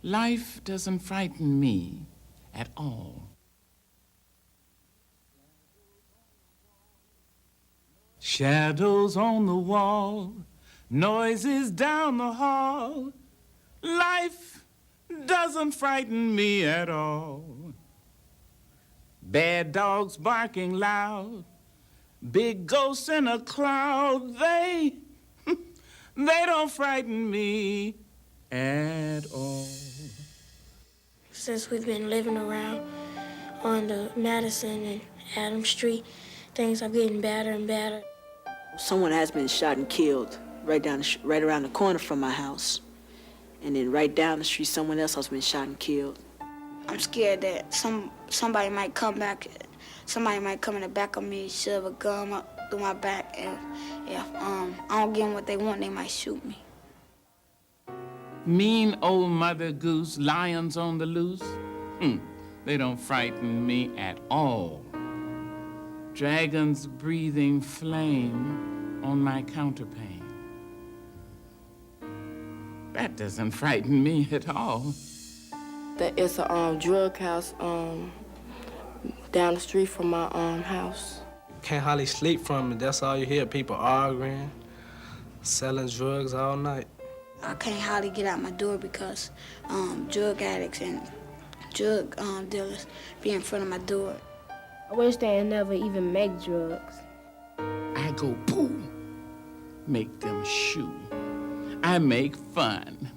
Life doesn't frighten me at all. Shadows on the wall, noises down the hall. Life doesn't frighten me at all. Bad dogs barking loud, big ghosts in a cloud, they don't frighten me at all. Since we've been living around on the Madison and Adams Street, things are getting better and better. Someone has been shot and killed right around the corner from my house. And then right down the street, someone else has been shot and killed. I'm scared that somebody might come back, somebody might come in the back of me, shove a gun up through my back, and if I don't give them what they want, they might shoot me. Mean old Mother Goose, lions on the loose, they don't frighten me at all. Dragons breathing flame on my counterpane, that doesn't frighten me at all. It's a drug house down the street from my house. Can't hardly sleep from it. That's all you hear, people arguing, selling drugs all night. I can't hardly get out my door because drug addicts and drug dealers be in front of my door. I wish they never even make drugs. I go boom, make them shoo. I make fun,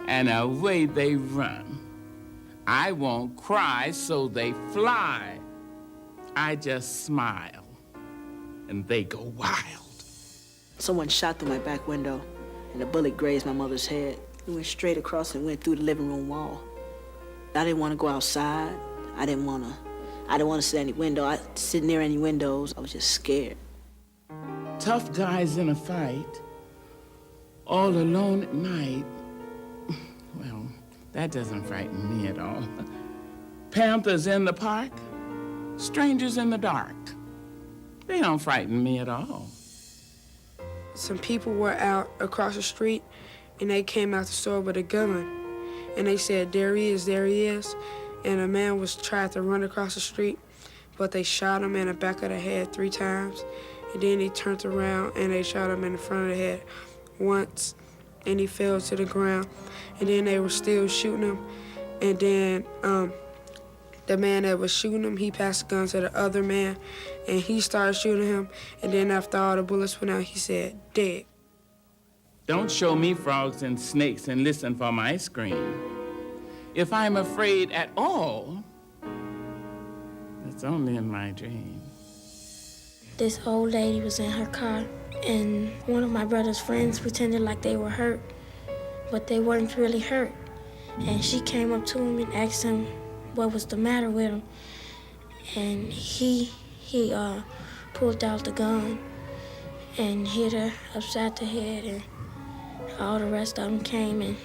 and away they run. I won't cry, so they fly. I just smile, and they go wild. Someone shot through my back window, and a bullet grazed my mother's head. It went straight across and went through the living room wall. I didn't want to go outside. I didn't want to sit at any window. I sit near any windows. I was just scared. Tough guys in a fight, all alone at night. Well, that doesn't frighten me at all. Panthers in the park, strangers in the dark. They don't frighten me at all. Some people were out across the street, and they came out the store with a gun. And they said, there he is, there he is. And a man was trying to run across the street, but they shot him in the back of the head 3 times. And then he turned around, and they shot him in the front of the head once, and he fell to the ground. And then they were still shooting him. And then the man that was shooting him, he passed the gun to the other man, and he started shooting him. And then after all the bullets went out, he said, dead. Don't show me frogs and snakes and listen for my scream. If I'm afraid at all, it's only in my dream. This old lady was in her car, and one of my brother's friends pretended like they were hurt, but they weren't really hurt. And she came up to him and asked him what was the matter with him. And he pulled out the gun and hit her upside the head, and all the rest of them came and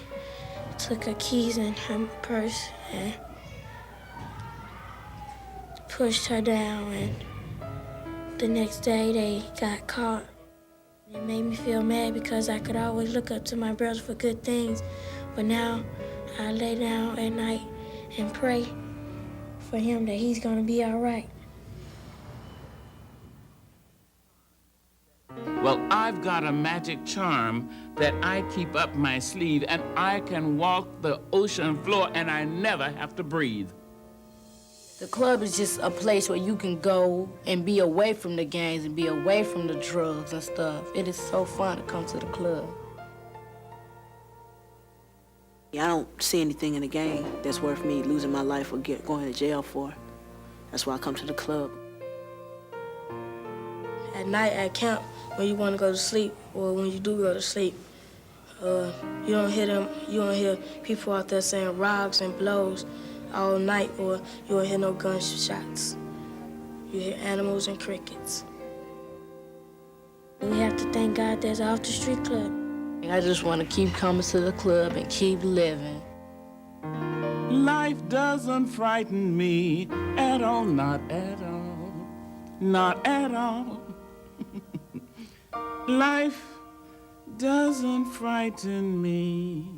took her keys and her purse and pushed her down, and the next day they got caught. It made me feel mad because I could always look up to my brother for good things, but now I lay down at night and pray for him that he's gonna be all right. Well, I've got a magic charm that I keep up my sleeve, and I can walk the ocean floor and I never have to breathe. The club is just a place where you can go and be away from the gangs and be away from the drugs and stuff. It is so fun to come to the club. I don't see anything in the gang that's worth me losing my life or going to jail for. That's why I come to the club. At night at camp, when you want to go to sleep, or when you do go to sleep, you don't hear people out there saying rocks and blows all night, or you don't hear no gunshots. You hear animals and crickets. We have to thank God there's an off-the-street club. I just want to keep coming to the club and keep living. Life doesn't frighten me at all, not at all, not at all. Life doesn't frighten me